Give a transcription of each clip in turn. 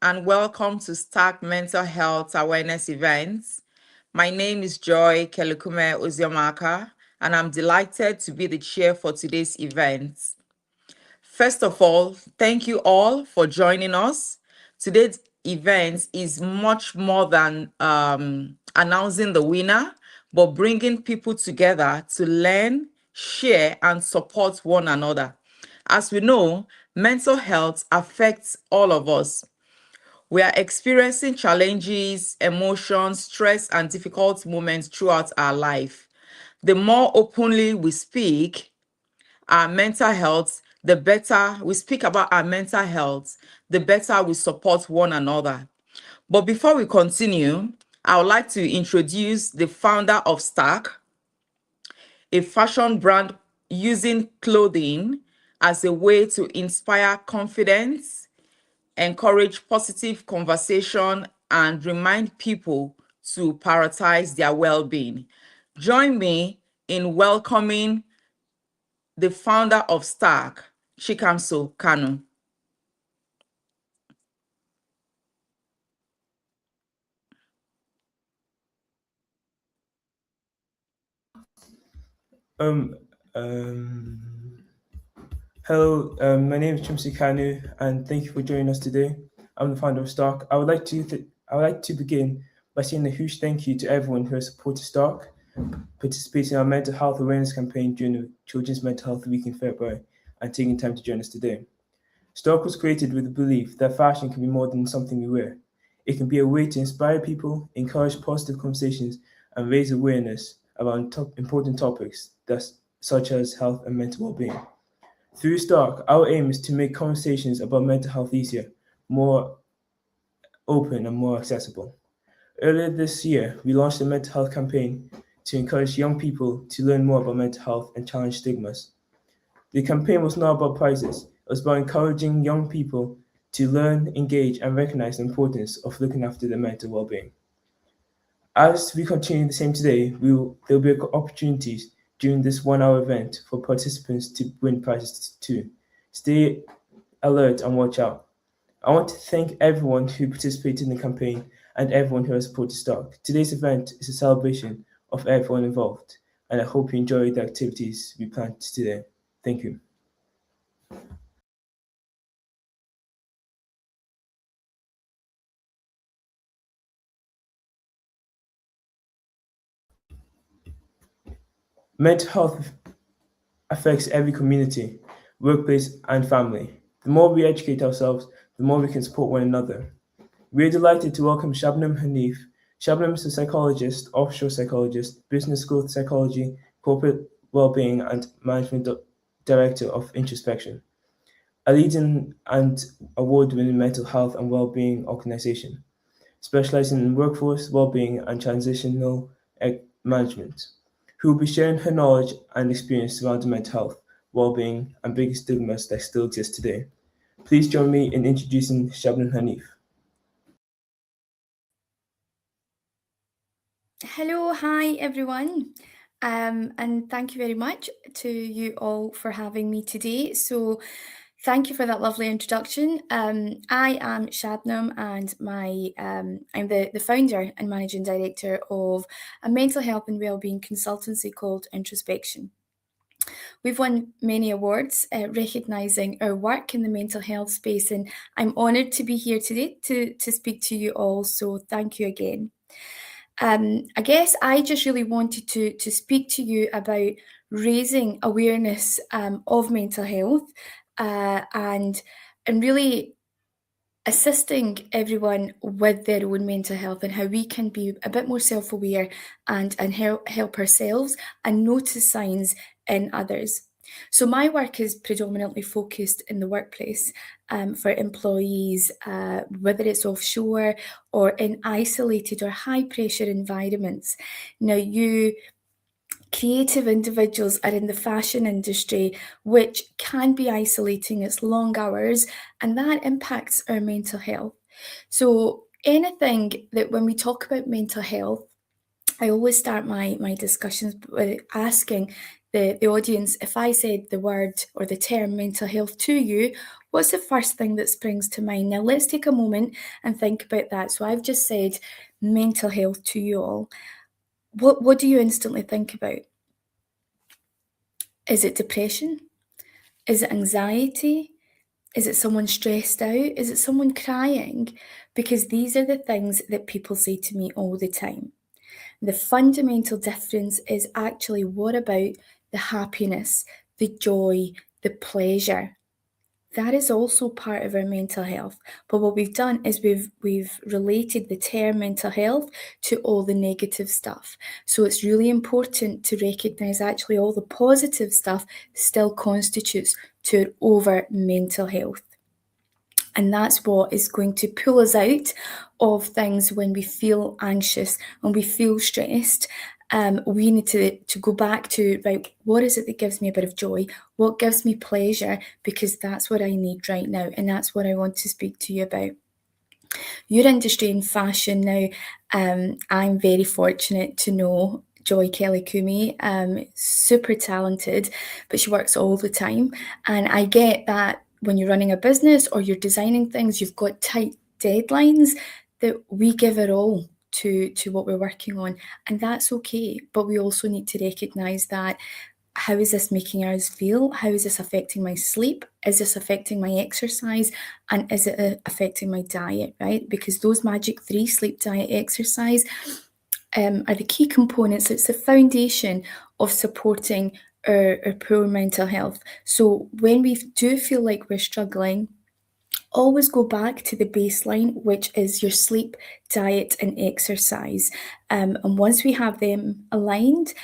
and welcome to Stack Mental Health Awareness Events. My name is Joy Kelekume Oziomaka, and I'm delighted to be the chair for today's event. First of all, thank you all for joining us. Today's event is much more than announcing the winner, but bringing people together to learn, share, and support one another. As we know, mental health affects all of us. We are experiencing challenges, emotions, stress, and difficult moments throughout our life. The more openly we speak, our mental health, the better we speak about our mental health, the better we support one another. But before we continue, I would like to introduce the founder of Stack, a fashion brand using clothing as a way to inspire confidence, encourage positive conversation, and remind people to prioritize their well-being. Join me in welcoming the founder of Stack, Chikamso Kanu. Um, um, Hello, my name is Chimsi Kanu, and thank you for joining us today. I'm the founder of Stark. I would like to begin by saying a huge thank you to everyone who has supported Stark, participating in our mental health awareness campaign during the Children's Mental Health Week in February, and taking time to join us today. Stark was created with the belief that fashion can be more than something we wear. It can be a way to inspire people, encourage positive conversations, and raise awareness around important topics such as health and mental well-being. Through Stark, our aim is to make conversations about mental health easier, more open, and more accessible. Earlier this year, we launched a mental health campaign to encourage young people to learn more about mental health and challenge stigmas. The campaign was not about prizes, it was about encouraging young people to learn, engage, and recognize the importance of looking after their mental well being. As we continue the same today, there will be opportunities during this 1 hour event for participants to win prizes too. Stay alert and watch out. I want to thank everyone who participated in the campaign and everyone who has supported Stock. Today's event is a celebration of everyone involved, and I hope you enjoy the activities we planned today. Thank you. Mental health affects every community, workplace, and family. The more we educate ourselves, the more we can support one another. We are delighted to welcome Shabnam Hanif. Shabnam is a psychologist, offshore psychologist, business growth psychology, corporate well-being, and management director of Introspection, a leading and award-winning mental health and well-being organization specializing in workforce well-being and transitional management, who will be sharing her knowledge and experience surrounding mental health, well-being, and biggest stigmas that still exist today. Please join me in introducing Shabnam Hanif. Hello, hi everyone. And thank you very much to you all for having me today. So, thank you for that lovely introduction. I am Shabnam, and I'm the founder and managing director of a mental health and wellbeing consultancy called Introspection. We've won many awards recognising our work in the mental health space, and I'm honoured to be here today to speak to you all. So, thank you again. I guess I just really wanted to speak to you about raising awareness of mental health and really assisting everyone with their own mental health and how we can be a bit more self-aware and help ourselves and notice signs in others. So my work is predominantly focused in the workplace for employees, whether it's offshore or in isolated or high pressure environments. Now, you creative individuals are in the fashion industry, which can be isolating. It's long hours, and that impacts our mental health. So, anything that when we talk about mental health, I always start my discussions by asking, the audience, if I said the word or the term mental health to you, what's the first thing that springs to mind? Now, let's take a moment and think about that. So I've just said mental health to you all. What do you instantly think about? Is it depression? Is it anxiety? Is it someone stressed out? Is it someone crying? Because these are the things that people say to me all the time. The fundamental difference is actually what about the happiness, the joy, the pleasure? That is also part of our mental health. But what we've done is we've related the term mental health to all the negative stuff. So it's really important to recognize actually all the positive stuff still constitutes to our over mental health. And that's what is going to pull us out of things when we feel anxious and we feel stressed. We need to go back to, right, what is it that gives me a bit of joy? What gives me pleasure? Because that's what I need right now. And that's what I want to speak to you about. Your industry in fashion now, I'm very fortunate to know Joy Kelly-Coomey, super talented, but she works all the time. And I get that when you're running a business or you're designing things, you've got tight deadlines, that we give it all to what we're working on. And that's okay. But we also need to recognize that, how is this making us feel? How is this affecting my sleep? Is this affecting my exercise? And is it affecting my diet, right? Because those magic 3, sleep, diet, exercise, are the key components. It's the foundation of supporting our poor mental health. So when we do feel like we're struggling, always go back to the baseline, which is your sleep, diet, and exercise. And once we have them aligned,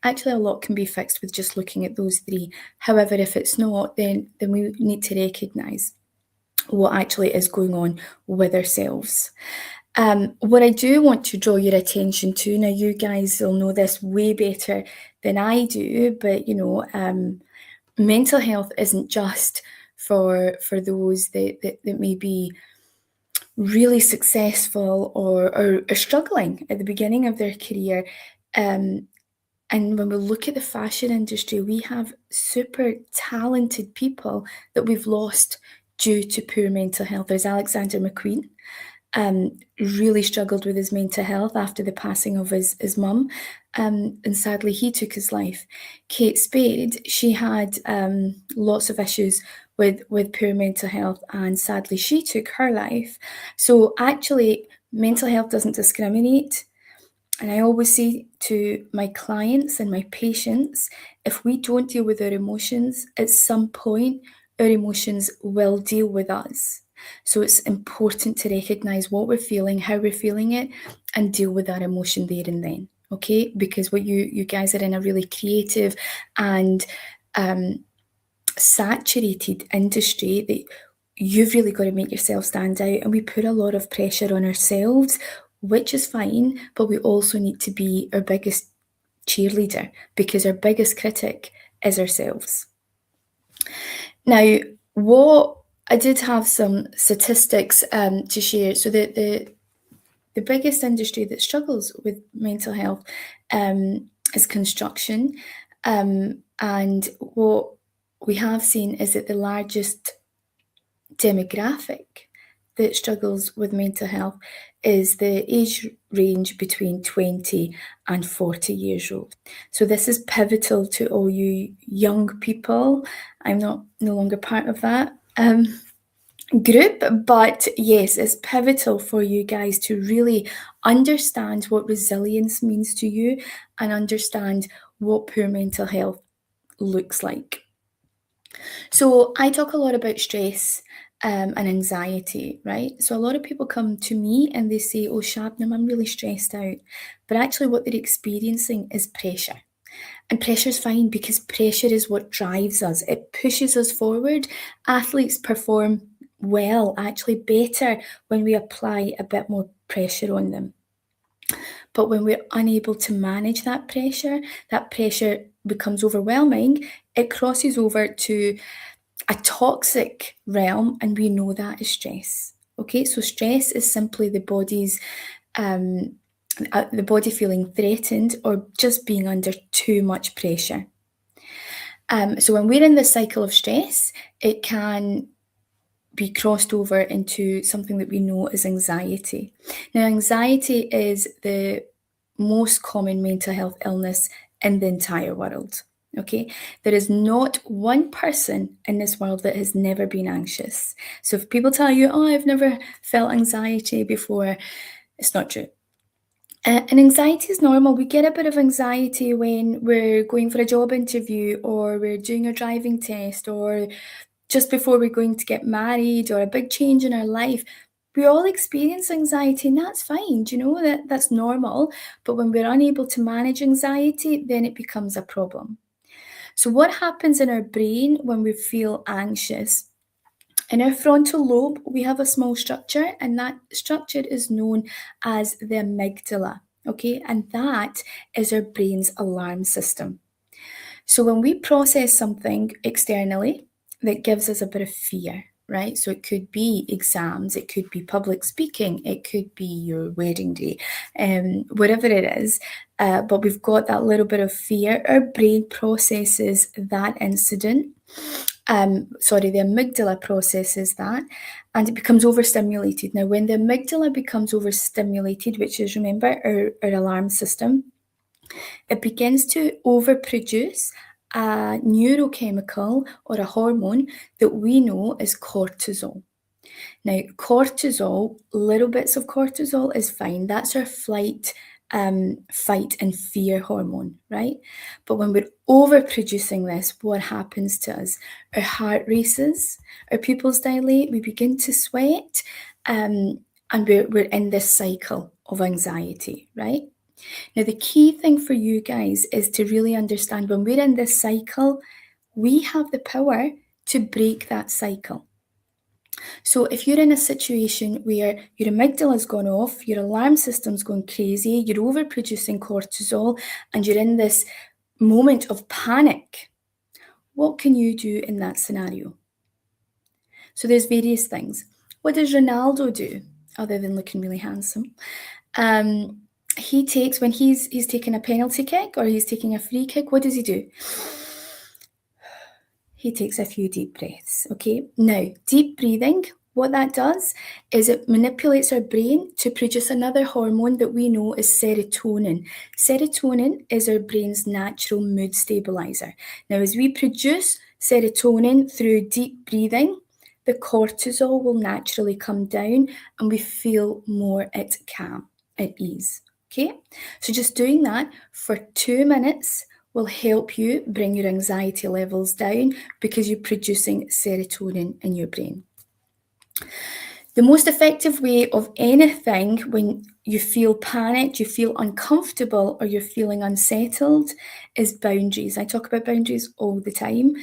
actually a lot can be fixed with just looking at those 3. However, if it's not, then we need to recognise what actually is going on with ourselves. What I do want to draw your attention to, now you guys will know this way better than I do, but mental health isn't just for those that may be really successful or are struggling at the beginning of their career. And when we look at the fashion industry, we have super talented people that we've lost due to poor mental health. There's Alexander McQueen, really struggled with his mental health after the passing of his mum, and sadly he took his life. Kate Spade, she had lots of issues with poor mental health, and sadly she took her life. So actually, mental health doesn't discriminate. And I always say to my clients and my patients, if we don't deal with our emotions, at some point, our emotions will deal with us. So it's important to recognise what we're feeling, how we're feeling it, and deal with that emotion there and then, okay? Because what you guys are in a really creative and saturated industry that you've really got to make yourself stand out, and we put a lot of pressure on ourselves, which is fine, but we also need to be our biggest cheerleader, because our biggest critic is ourselves. Now, what I did have some statistics to share. So the biggest industry that struggles with mental health is construction, and what we have seen is that the largest demographic that struggles with mental health is the age range between 20 and 40 years old. So this is pivotal to all you young people. I'm no longer part of that group, but yes, it's pivotal for you guys to really understand what resilience means to you and understand what poor mental health looks like. So I talk a lot about stress and anxiety, right? So a lot of people come to me and they say, oh, Shabnam, I'm really stressed out. But actually what they're experiencing is pressure. And pressure is fine, because pressure is what drives us. It pushes us forward. Athletes perform well, actually better, when we apply a bit more pressure on them. But when we're unable to manage that pressure becomes overwhelming. It crosses over to a toxic realm, and we know that is stress. Okay, so stress is simply the body's the body feeling threatened or just being under too much pressure. So when we're in this cycle of stress, it can be crossed over into something that we know as anxiety. Now, anxiety is the most common mental health illness in the entire world. Okay, there is not one person in this world that has never been anxious. So if people tell you, oh, I've never felt anxiety before, it's not true. And anxiety is normal. We get a bit of anxiety when we're going for a job interview, or we're doing a driving test, or just before we're going to get married, or a big change in our life. We all experience anxiety, and that's fine. Do you know that's normal? But when we're unable to manage anxiety, then it becomes a problem. So what happens in our brain when we feel anxious? In our frontal lobe, we have a small structure, and that structure is known as the amygdala. Okay, and that is our brain's alarm system. So when we process something externally that gives us a bit of fear, right? So it could be exams, it could be public speaking, it could be your wedding day, whatever it is. But we've got that little bit of fear. Our brain processes that incident. The amygdala processes that, and it becomes overstimulated. Now, when the amygdala becomes overstimulated, which is, remember, our alarm system, it begins to overproduce a neurochemical or a hormone that we know is cortisol. Now, cortisol, little bits of cortisol is fine. That's our fight and fear hormone, right? But when we're overproducing this, what happens to us? Our heart races, our pupils dilate, we begin to sweat, and we're in this cycle of anxiety, right? Now, the key thing for you guys is to really understand when we're in this cycle, we have the power to break that cycle. So if you're in a situation where your amygdala's gone off, your alarm system's gone crazy, you're overproducing cortisol, and you're in this moment of panic, what can you do in that scenario? So there's various things. What does Ronaldo do other than looking really handsome? He takes, when he's taking a penalty kick or he's taking a free kick, what does he do? He takes a few deep breaths, okay? Now, deep breathing, what that does is it manipulates our brain to produce another hormone that we know is serotonin. Serotonin is our brain's natural mood stabilizer. Now, as we produce serotonin through deep breathing, the cortisol will naturally come down and we feel more at ease. Okay, so just doing that for 2 minutes will help you bring your anxiety levels down because you're producing serotonin in your brain. The most effective way of anything when you feel panicked, you feel uncomfortable, or you're feeling unsettled is boundaries. I talk about boundaries all the time.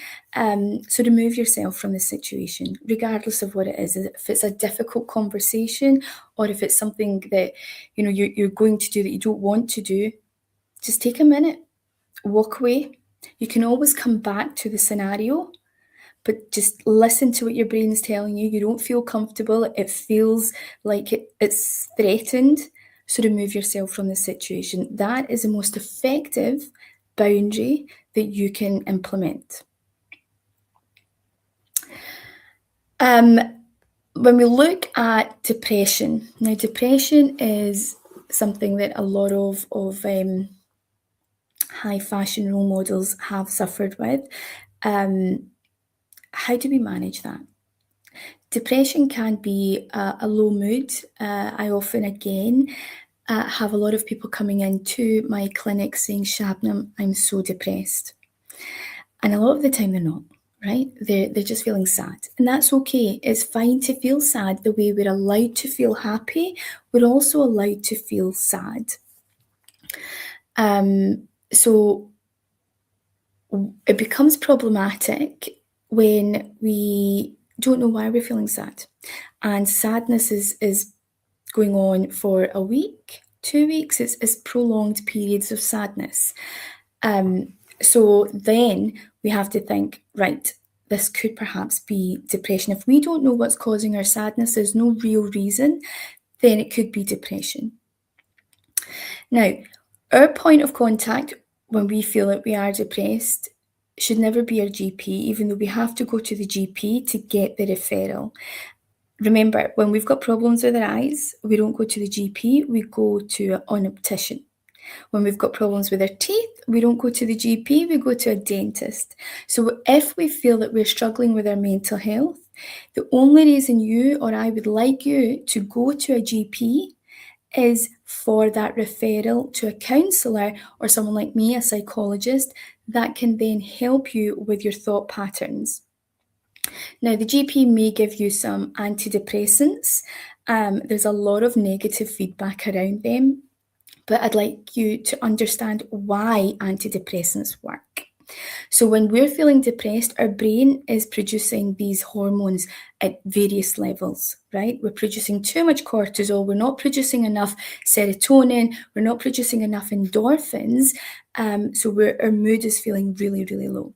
So remove yourself from the situation, regardless of what it is. If it's a difficult conversation or if it's something that you're going to do that you don't want to do, just take a minute, walk away. You can always come back to the scenario, but just listen to what your brain is telling you. You don't feel comfortable. It feels like it's threatened. So remove yourself from the situation. That is the most effective boundary that you can implement. When we look at depression, now depression is something that a lot of high fashion role models have suffered with. How do we manage that? Depression can be a low mood. I often, again, have a lot of people coming into my clinic saying, Shabnam, I'm so depressed. And a lot of the time they're not, right? They're just feeling sad. And that's okay. It's fine to feel sad. The way we're allowed to feel happy, we're also allowed to feel sad. So it becomes problematic when we don't know why we're feeling sad. And sadness is going on for a week, 2 weeks. It's prolonged periods of sadness. So then we have to think, right, this could perhaps be depression. If we don't know what's causing our sadness, there's no real reason, then it could be depression. Now, our point of contact when we feel that we are depressed should never be our GP, even though we have to go to the GP to get the referral. Remember, when we've got problems with our eyes, we don't go to the GP, we go to an optician. When we've got problems with our teeth, we don't go to the GP, we go to a dentist. So if we feel that we're struggling with our mental health, the only reason you or I would like you to go to a GP is for that referral to a counsellor or someone like me, a psychologist, that can then help you with your thought patterns. Now, the GP may give you some antidepressants. There's a lot of negative feedback around them, but I'd like you to understand why antidepressants work. So when we're feeling depressed, our brain is producing these hormones at various levels, right? We're producing too much cortisol, we're not producing enough serotonin, we're not producing enough endorphins, so our mood is feeling really, really low.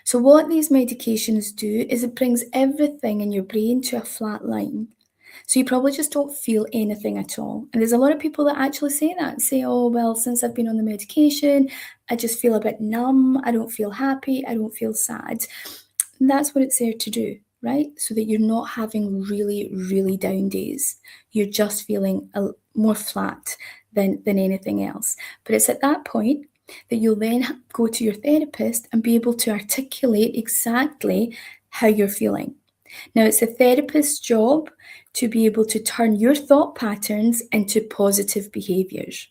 So what these medications do is it brings everything in your brain to a flat line. So you probably just don't feel anything at all. And there's a lot of people that actually say, oh, well, since I've been on the medication, I just feel a bit numb. I don't feel happy. I don't feel sad. And that's what it's there to do, right? So that you're not having really, really down days. You're just feeling more flat than anything else. But it's at that point that you'll then go to your therapist and be able to articulate exactly how you're feeling. Now, it's a therapist's job to be able to turn your thought patterns into positive behaviours.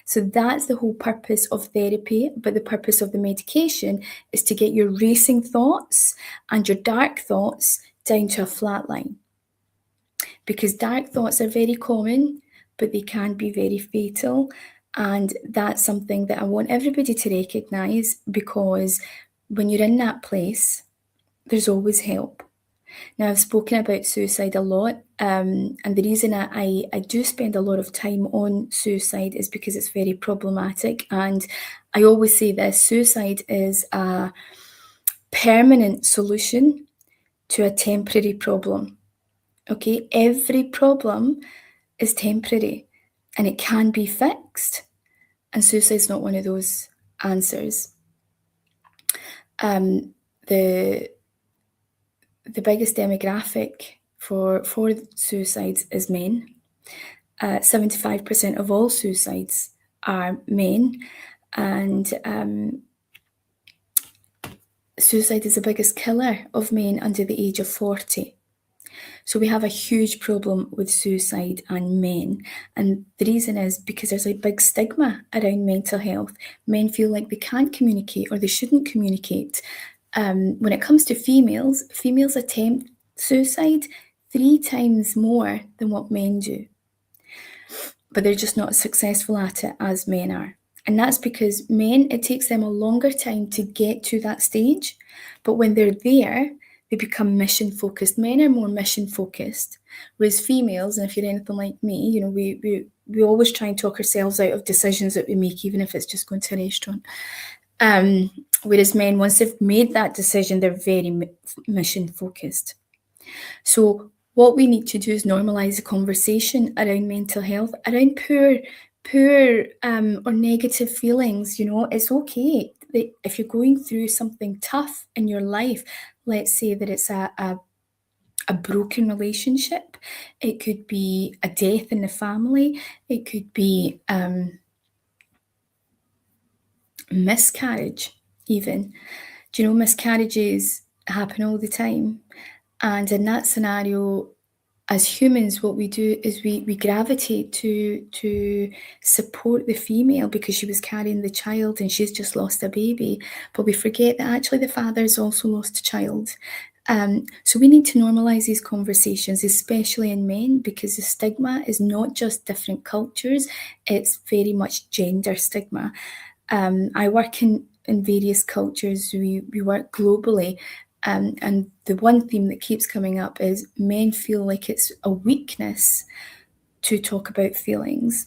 So that's the whole purpose of therapy, but the purpose of the medication is to get your racing thoughts and your dark thoughts down to a flat line. Because dark thoughts are very common, but they can be very fatal. And that's something that I want everybody to recognise, because when you're in that place, there's always help. Now, I've spoken about suicide a lot, and the reason I do spend a lot of time on suicide is because it's very problematic. And I always say this: suicide is a permanent solution to a temporary problem. Okay, every problem is temporary and it can be fixed, and suicide is not one of those answers. The biggest demographic for suicides is men. 75% of all suicides are men, and suicide is the biggest killer of men under the age of 40. So we have a huge problem with suicide and men. And the reason is because there's a big stigma around mental health. Men feel like they can't communicate or they shouldn't communicate. When it comes to females attempt suicide 3 times more than what men do. But they're just not as successful at it as men are. And that's because men, it takes them a longer time to get to that stage. But when they're there, they become mission focused. Men are more mission focused, whereas females, and if you're anything like me, you know, we always try and talk ourselves out of decisions that we make, even if it's just going to a restaurant. Whereas men, once they've made that decision, they're very mission focused. So what we need to do is normalise the conversation around mental health, around poor or negative feelings. You know, it's okay that if you're going through something tough in your life, let's say that it's a broken relationship, it could be a death in the family, it could be miscarriage even. Do you know, miscarriages happen all the time? And in that scenario, as humans, what we do is we gravitate to support the female because she was carrying the child and she's just lost a baby. But we forget that actually the father's also lost a child. So we need to normalise these conversations, especially in men, because the stigma is not just different cultures, it's very much gender stigma. I work in various cultures, we work globally. And the one theme that keeps coming up is men feel like it's a weakness to talk about feelings,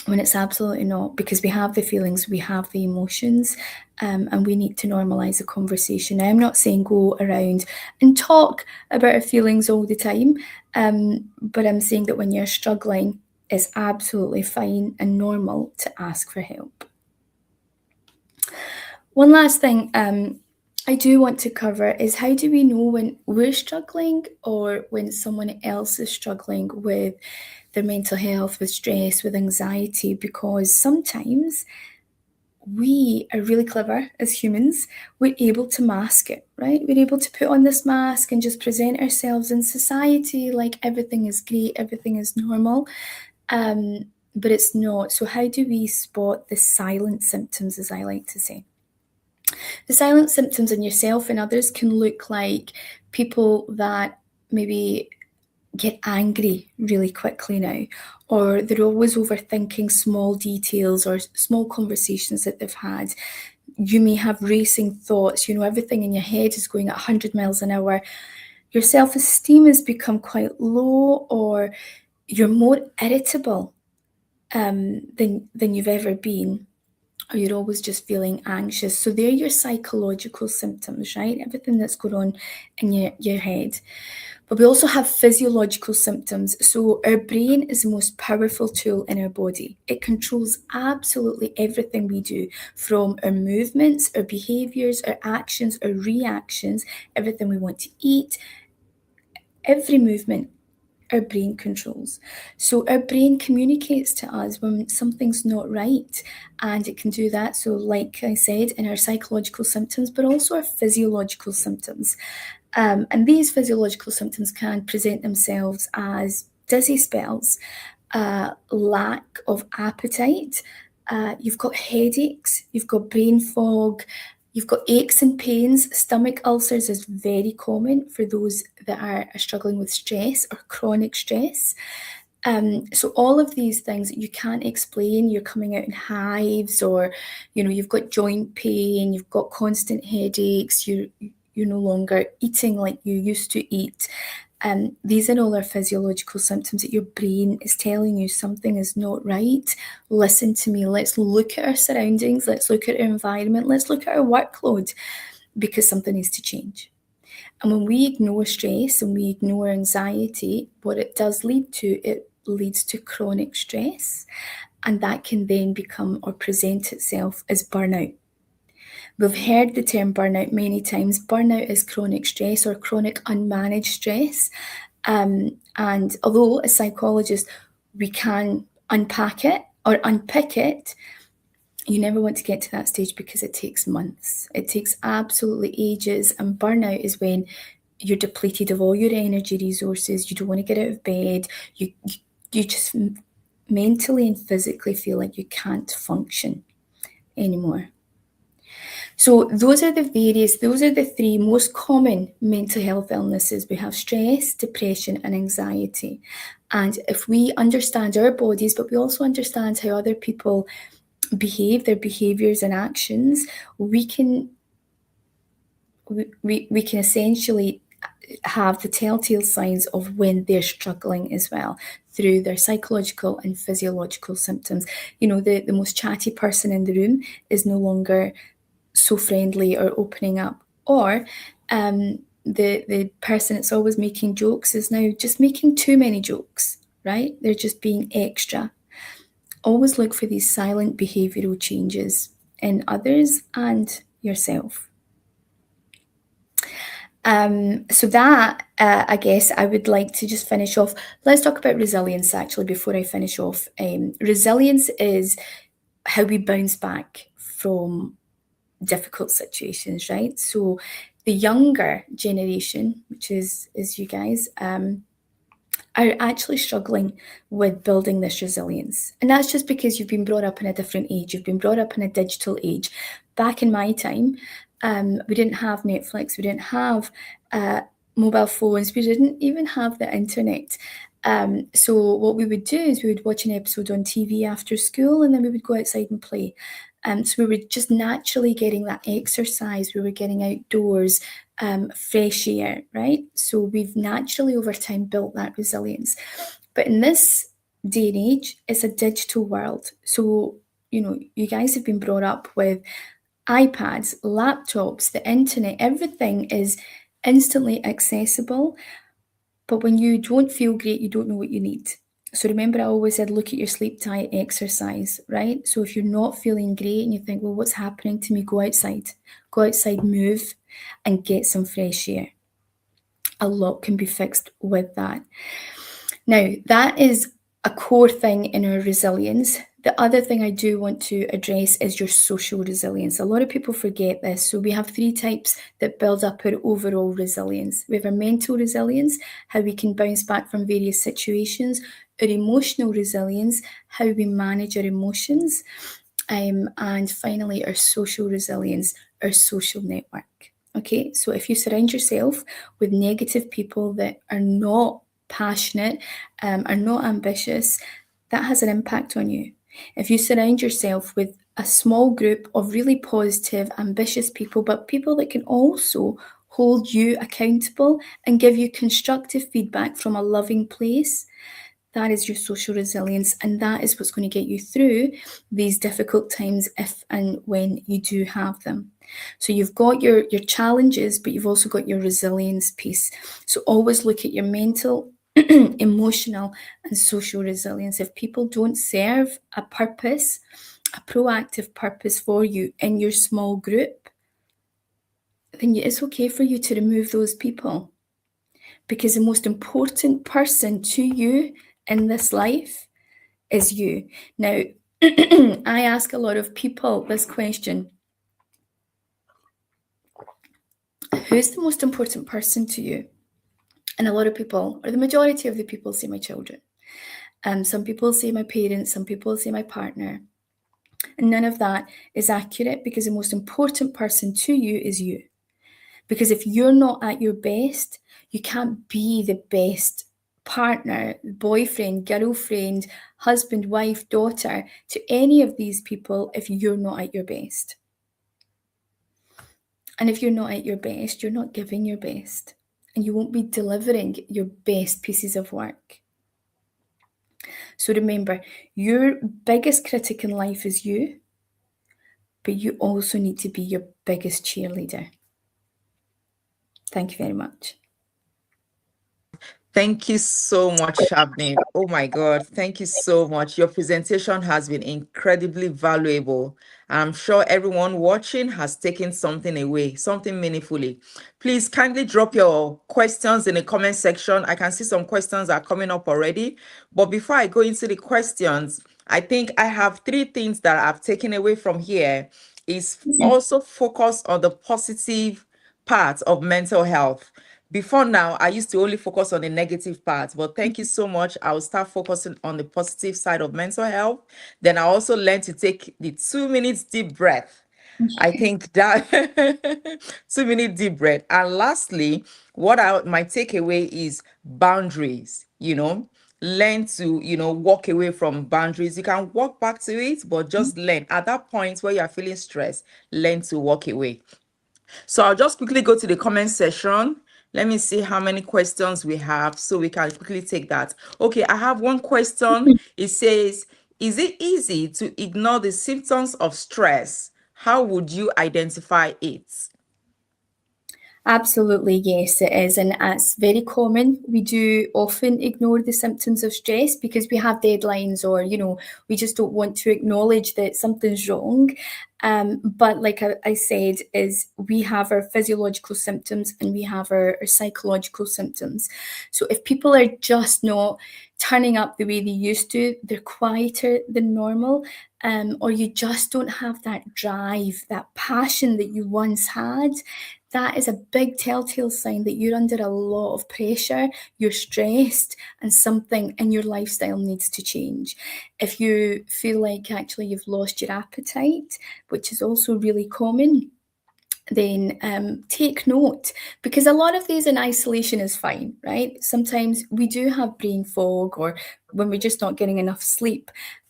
when it's absolutely not, because we have the feelings, we have the emotions, and we need to normalise the conversation. Now, I'm not saying go around and talk about our feelings all the time, but I'm saying that when you're struggling, it's absolutely fine and normal to ask for help. One last thing I do want to cover is how do we know when we're struggling or when someone else is struggling with their mental health, with stress, with anxiety? Because sometimes we are really clever as humans. We're able to mask it, right? We're able to put on this mask and just present ourselves in society like everything is great, everything is normal. But it's not. So, how do we spot the silent symptoms, as I like to say? The silent symptoms in yourself and others can look like people that maybe get angry really quickly now, or they're always overthinking small details or small conversations that they've had. You may have racing thoughts, everything in your head is going at 100 miles an hour. Your self-esteem has become quite low, or you're more irritable than you've ever been, or you're always just feeling anxious. So they're your psychological symptoms, right? Everything that's going on in your head. But we also have physiological symptoms. So our brain is the most powerful tool in our body. It controls absolutely everything we do, from our movements, our behaviors, our actions, our reactions, everything we want to eat, every movement our brain controls. So our brain communicates to us when something's not right, and it can do that. So like I said, in our psychological symptoms, but also our physiological symptoms. And these physiological symptoms can present themselves as dizzy spells, lack of appetite, you've got headaches, you've got brain fog, you've got aches and pains. Stomach ulcers is very common for those that are struggling with stress or chronic stress. So all of these things you can't explain. You're coming out in hives, or you've got joint pain, you've got constant headaches, you're no longer eating like you used to eat. These are all our physiological symptoms that your brain is telling you something is not right. Listen to me. Let's look at our surroundings. Let's look at our environment. Let's look at our workload, because something needs to change. And when we ignore stress and we ignore anxiety, what it does lead to, it leads to chronic stress. And that can then become or present itself as burnout. We've heard the term burnout many times. Burnout is chronic stress or chronic unmanaged stress. And although as psychologists we can unpack it or unpick it, you never want to get to that stage because it takes months. It takes absolutely ages. And burnout is when you're depleted of all your energy resources. You don't want to get out of bed. You just mentally and physically feel like you can't function anymore. So those are the three most common mental health illnesses. We have stress, depression, and anxiety. And if we understand our bodies, but we also understand how other people behave, their behaviors and actions, we can essentially have the telltale signs of when they're struggling as well, through their psychological and physiological symptoms. The most chatty person in the room is no longer so friendly or opening up, or the person that's always making jokes is now just making too many jokes, right? They're just being extra. Always look for these silent behavioral changes in others and yourself. So that, I guess I would like to just finish off. Let's talk about resilience actually before I finish off. Resilience is how we bounce back from difficult situations, right? So the younger generation, which is you guys, are actually struggling with building this resilience. And that's just because you've been brought up in a different age. You've been brought up in a digital age. Back in my time, we didn't have Netflix, we didn't have mobile phones, we didn't even have the internet. So what we would do is we would watch an episode on TV after school, and then we would go outside and play. So we were just naturally getting that exercise, we were getting outdoors, fresh air, right? So we've naturally over time built that resilience. But in this day and age, it's a digital world. So, you guys have been brought up with iPads, laptops, the internet, everything is instantly accessible. But when you don't feel great, you don't know what you need. So remember, I always said, look at your sleep, diet, exercise, right? So if you're not feeling great and you think, well, what's happening to me? Go outside, move, and get some fresh air. A lot can be fixed with that. Now, that is a core thing in our resilience. The other thing I do want to address is your social resilience. A lot of people forget this. So, we have 3 types that build up our overall resilience. We have our mental resilience, how we can bounce back from various situations, our emotional resilience, how we manage our emotions, and finally, our social resilience, our social network. Okay, so if you surround yourself with negative people that are not passionate, are not ambitious, that has an impact on you. If you surround yourself with a small group of really positive, ambitious people, but people that can also hold you accountable and give you constructive feedback from a loving place, that is your social resilience, and that is what's going to get you through these difficult times if and when you do have them. So you've got your challenges, but you've also got your resilience piece. So always look at your mental, emotional, and social resilience. If people don't serve a purpose, a proactive purpose for you in your small group, then it's okay for you to remove those people. Because the most important person to you in this life is you. Now, I ask a lot of people this question: who's the most important person to you? And a lot of people, or the majority of the people, say my children. Some people say my parents, some people say my partner. And none of that is accurate, because the most important person to you is you. Because if you're not at your best, you can't be the best partner, boyfriend, girlfriend, husband, wife, daughter to any of these people if you're not at your best. And if you're not at your best, you're not giving your best, and you won't be delivering your best pieces of work. So remember, your biggest critic in life is you, but you also need to be your biggest cheerleader. Thank you very much. Thank you so much, Shabni. Oh my God, thank you so much. Your presentation has been incredibly valuable. I'm sure everyone watching has taken something away, something meaningfully. Please kindly drop your questions in the comment section. I can see some questions are coming up already. But before I go into the questions, I think I have 3 things that I've taken away from here. Is also focus on the positive part of mental health. Before now, I used to only focus on the negative parts, but thank you so much. I will start focusing on the positive side of mental health. Then I also learned to take the 2 minutes deep breath. I think that 2 minute deep breath. And lastly, what my takeaway is boundaries, learn to, walk away from boundaries. You can walk back to it, but just learn at that point where you're feeling stressed, learn to walk away. So I'll just quickly go to the comment section. Let me see how many questions we have so we can quickly take that. Okay, I have one question. It says, is it easy to ignore the symptoms of stress? How would you identify it? Absolutely, yes, it is. And it's very common. We do often ignore the symptoms of stress because we have deadlines, or, we just don't want to acknowledge that something's wrong. But like I said, is we have our physiological symptoms and we have our psychological symptoms. So if people are just not turning up the way they used to, they're quieter than normal, or you just don't have that drive, that passion that you once had, that is a big telltale sign that you're under a lot of pressure, you're stressed, and something in your lifestyle needs to change. If you feel like actually you've lost your appetite, which is also really common, then take note, because a lot of these in isolation is fine, right? Sometimes we do have brain fog, or when we're just not getting enough sleep.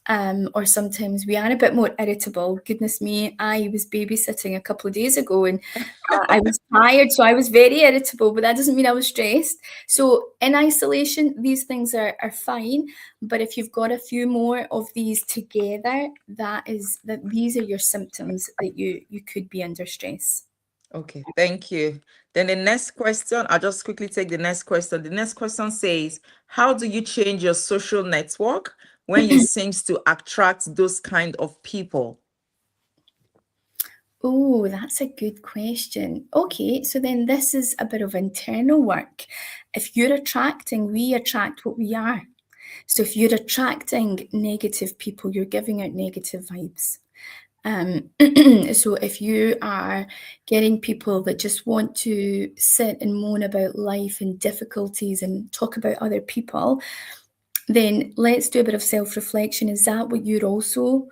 Or sometimes we are a bit more irritable. Goodness me, I was babysitting a couple of days ago, and I was tired, so I was very irritable, but that doesn't mean I was stressed. So in isolation, these things are fine. But if you've got a few more of these together, that these are your symptoms that you could be under stress. Okay, thank you. Then the next question, I'll just quickly take the next question. The next question says, how do you change your social network when you seems to attract those kind of people? Oh, that's a good question. Okay, so then this is a bit of internal work. If you're attracting, we attract what we are. So if you're attracting negative people, you're giving out negative vibes. So if you are getting people that just want to sit and moan about life and difficulties and talk about other people, then let's do a bit of self-reflection. Is that what you're also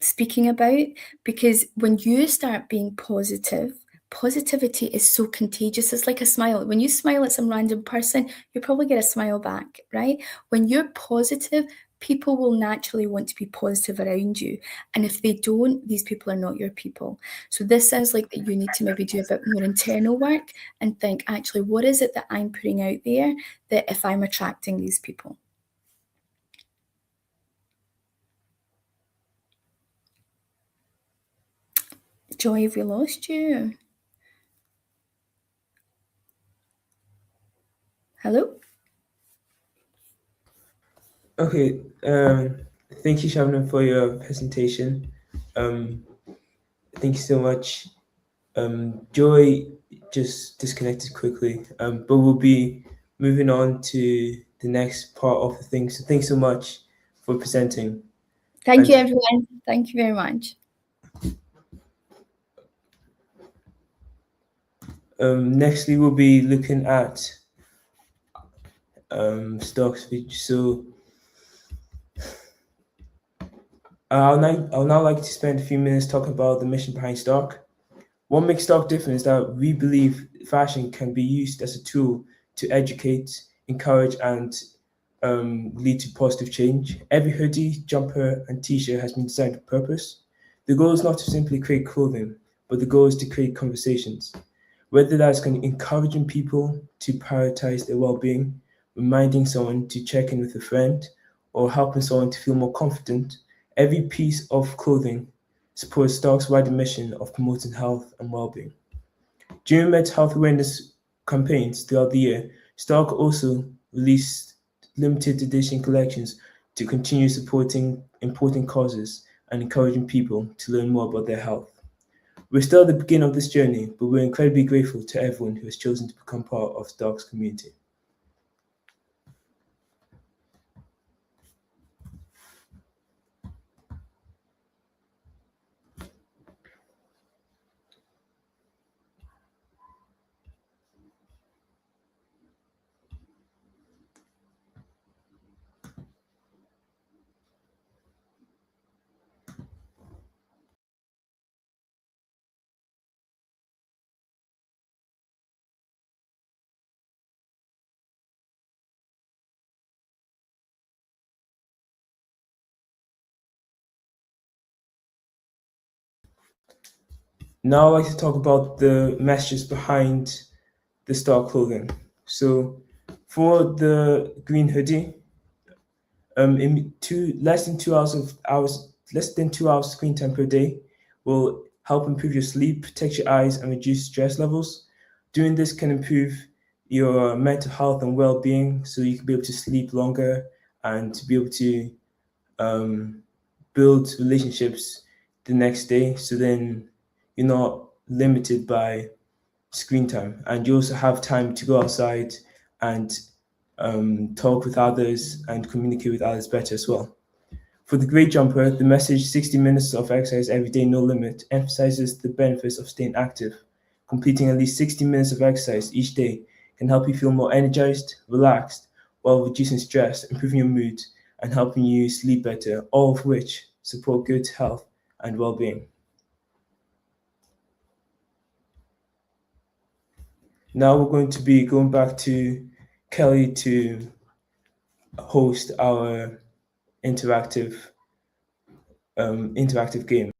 speaking about? Because when you start being positive, positivity is so contagious. It's like a smile. When you smile at some random person, you probably get a smile back, right? When you're positive, people will naturally want to be positive around you. And if they don't, these people are not your people. So this sounds like that you need to maybe do a bit more internal work and think, actually, what is it that I'm putting out there that if I'm attracting these people? Joy, have we lost you? Hello? Okay, thank you, Shabnam, for your presentation. Thank you so much. Joy just disconnected quickly, but we'll be moving on to the next part of the thing. So thanks so much for presenting. Thank you, And everyone. Thank you very much. nextly, we'll be looking at stocks. So I'll now like to spend a few minutes talking about the mission behind stock. What makes stock different is that we believe fashion can be used as a tool to educate, encourage, and lead to positive change. Every hoodie, jumper, and t-shirt has been designed with purpose. The goal is not to simply create clothing, but the goal is to create conversations. Whether that's encouraging people to prioritize their well-being, reminding someone to check in with a friend, or helping someone to feel more confident, every piece of clothing supports Stark's wider mission of promoting health and well-being. During mental health awareness campaigns throughout the year, Stark also released limited edition collections to continue supporting important causes and encouraging people to learn more about their health. We're still at the beginning of this journey, but we're incredibly grateful to everyone who has chosen to become part of Stark's community. Now I'd like to talk about the messages behind the Stark clothing. So for the green hoodie, in less than 2 hours screen time per day will help improve your sleep, protect your eyes, and reduce stress levels. Doing this can improve your mental health and well-being, so you can be able to sleep longer and to be able to um, build relationships the next day. So then you're not limited by screen time, and you also have time to go outside and talk with others and communicate with others better as well. For the great jumper, the message 60 minutes of exercise every day, no limit, emphasizes the benefits of staying active. Completing at least 60 minutes of exercise each day can help you feel more energized, relaxed, while reducing stress, improving your mood, and helping you sleep better, all of which support good health and well being. Now we're going to be going back to Kelly to host our interactive interactive game.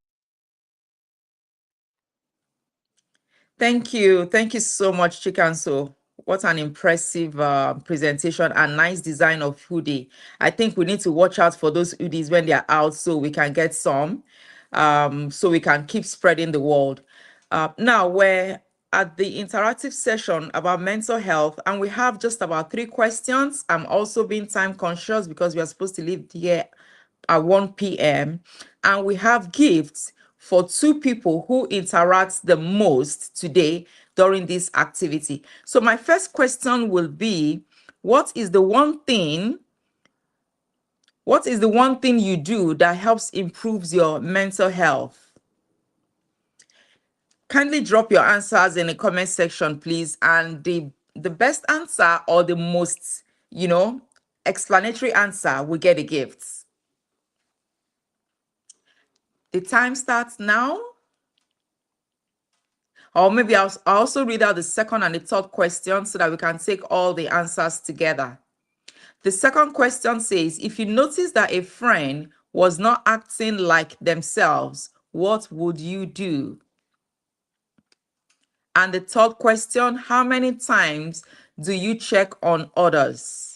Thank you. Thank you so much, Chikanso. What an impressive presentation and nice design of hoodie. I think we need to watch out for those hoodies when they're out so we can get some, so we can keep spreading the word. Now we're at the interactive session about mental health, and we have just about 3 questions. I'm also being time conscious because we are supposed to leave here at 1 p.m. And we have gifts for 2 people who interact the most today during this activity. So my first question will be, what is the one thing you do that helps improves your mental health? Kindly drop your answers in the comment section, please. And the best answer, or the most, explanatory answer, will get a gift. The time starts now. Or maybe I'll also read out the second and the third question so that we can take all the answers together. The second question says, if you notice that a friend was not acting like themselves, what would you do? And the third question, how many times do you check on others?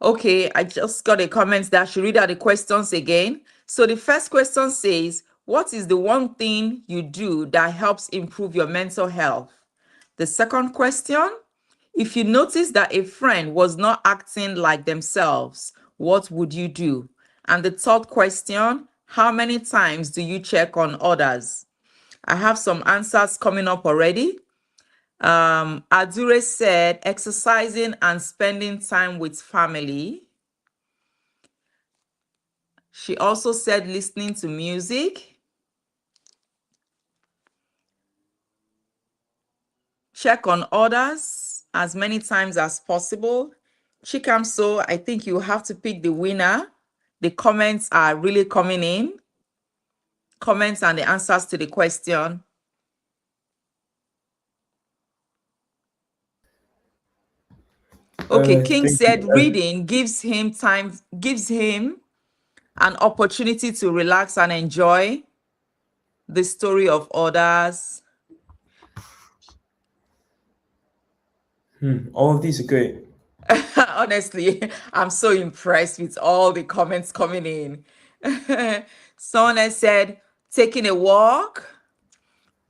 Okay, I just got a comment that I should read out the questions again. So the first question says, what is the one thing you do that helps improve your mental health? The second question, if you notice that a friend was not acting like themselves, what would you do? And the third question, how many times do you check on others? I have some answers coming up already. Adure said exercising and spending time with family. She also said listening to music. Check on others as many times as possible. Chikamso, I think you have to pick the winner. The comments are really coming in. Comments and the answers to the question. Okay, King Thank said you. reading gives him an opportunity to relax and enjoy the story of others. All of these are great. Honestly, I'm so impressed with all the comments coming in. Someone else said, taking a walk.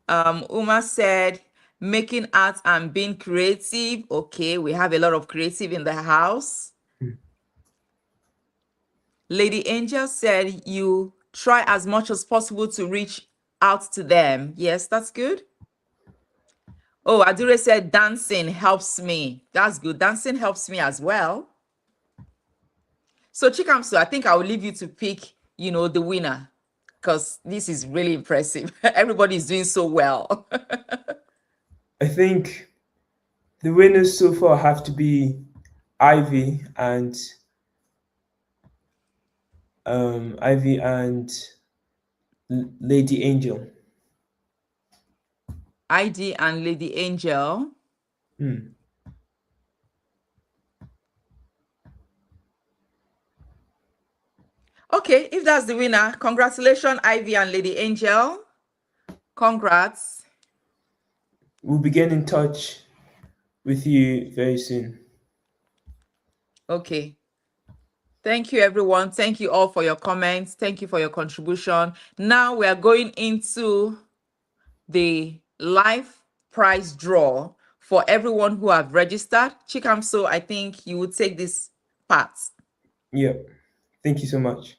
Uma said, making art and being creative. Okay, we have a lot of creative in the house. Lady Angel said, you try as much as possible to reach out to them. Yes, that's good. Oh, Adure said, dancing helps me. That's good. Dancing helps me as well. So Chikamso, I think I will leave you to pick, the winner, because this is really impressive. Everybody is doing so well. I think the winners so far have to be Ivy and Ivy and Lady Angel. ID and Lady Angel. Okay, if that's the winner, congratulations, Ivy and Lady Angel. Congrats. We'll be getting in touch with you very soon. Okay. Thank you, everyone. Thank you all for your comments. Thank you for your contribution. Now we are going into the live prize draw for everyone who have registered. Chikamso, I think you will take this part. Yeah. Thank you so much.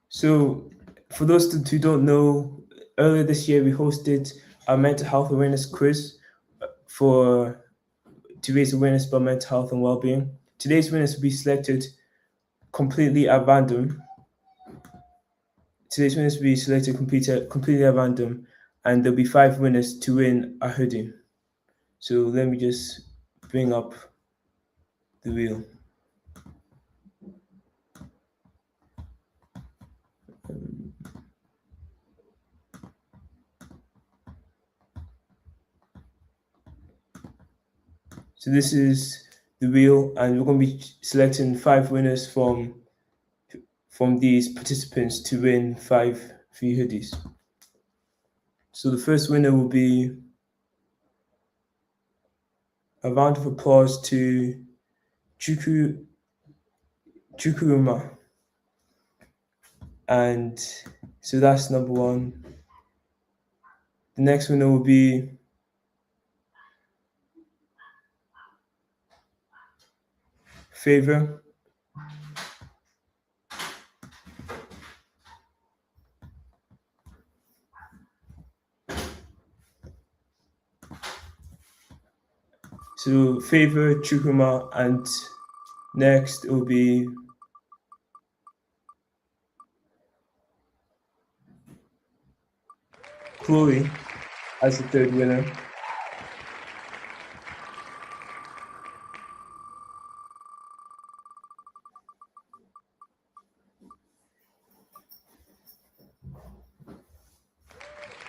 So, for those who don't know, earlier this year we hosted a mental health awareness quiz for to raise awareness about mental health and well-being. Today's winners will be selected completely at random. Today's winners will be selected completely at random, and there'll be 5 winners to win a hoodie. So let me just bring up the wheel. So this is the wheel, and we're going to be selecting 5 winners from these participants to win 5 free hoodies. So the first winner will be a round of applause to Chuku Chukwuma. And so that's number one. The next winner will be Favor. So Favor, Chukwuma, and next it will be Chloe as the third winner.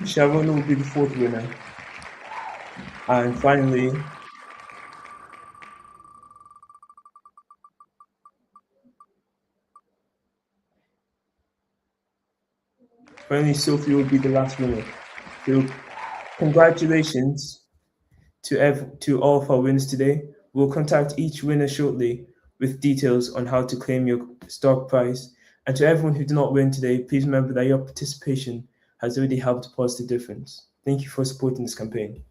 Sharon will be the fourth winner. And finally, Sophie will be the last winner. So congratulations to all of our winners today. We'll contact each winner shortly with details on how to claim your stock prize. And to everyone who did not win today, please remember that your participation has already helped a positive difference. Thank you for supporting this campaign.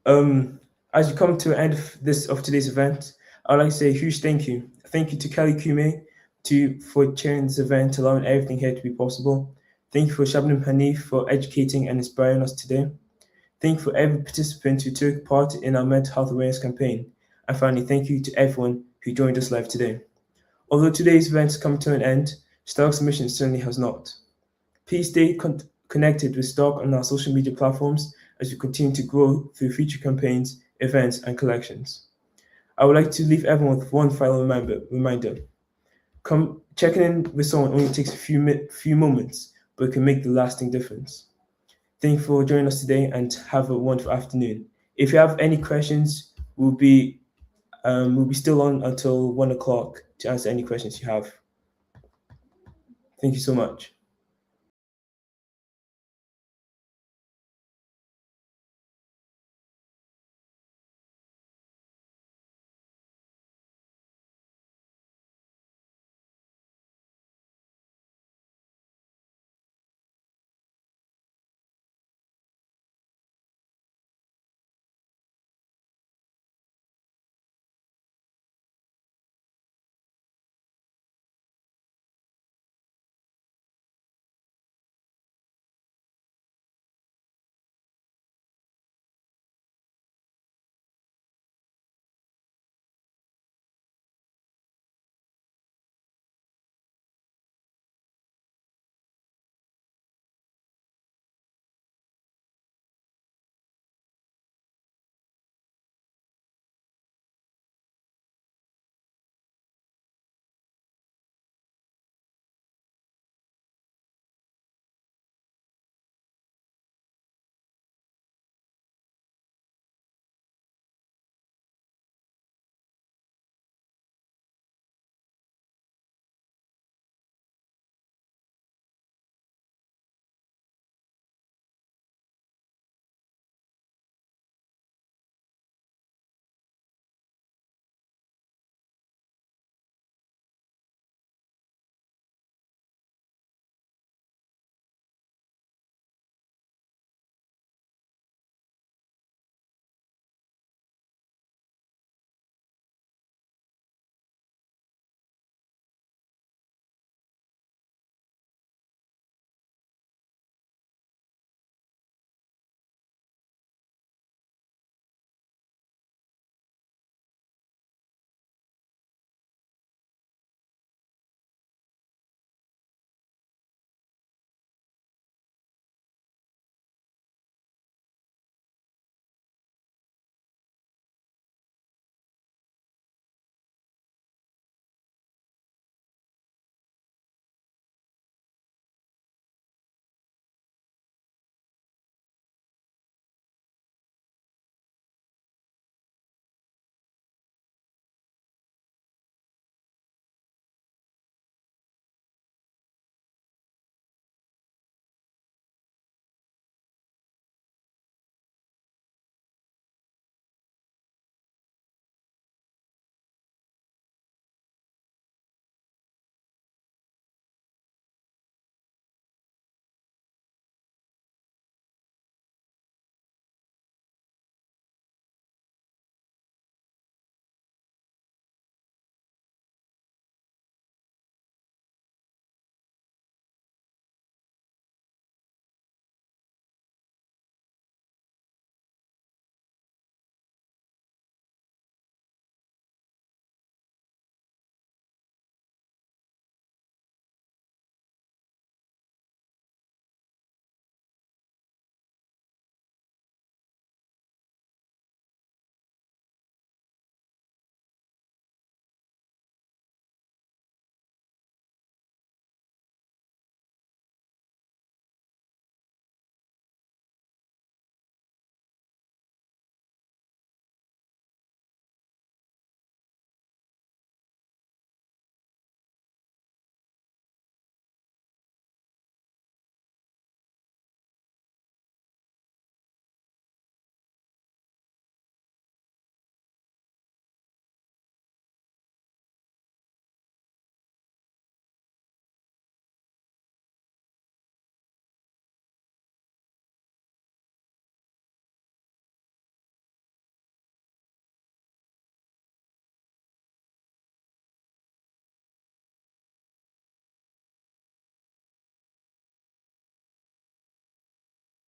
As you come to the end of today's event, I'd like to say a huge thank you. Thank you to Kelly Kume for chairing this event, allowing everything here to be possible. Thank you for Shabnam Hanif for educating and inspiring us today. Thank you for every participant who took part in our mental health awareness campaign. And finally, thank you to everyone who joined us live today. Although today's event has come to an end, Stock's mission certainly has not. Please stay connected with Stock on our social media platforms as we continue to grow through future campaigns, events, and collections. I would like to leave everyone with one final reminder. Checking in with someone only takes a few moments, but it can make the lasting difference. Thank you for joining us today and have a wonderful afternoon. If you have any questions, we'll be still on until 1 o'clock to answer any questions you have. Thank you so much.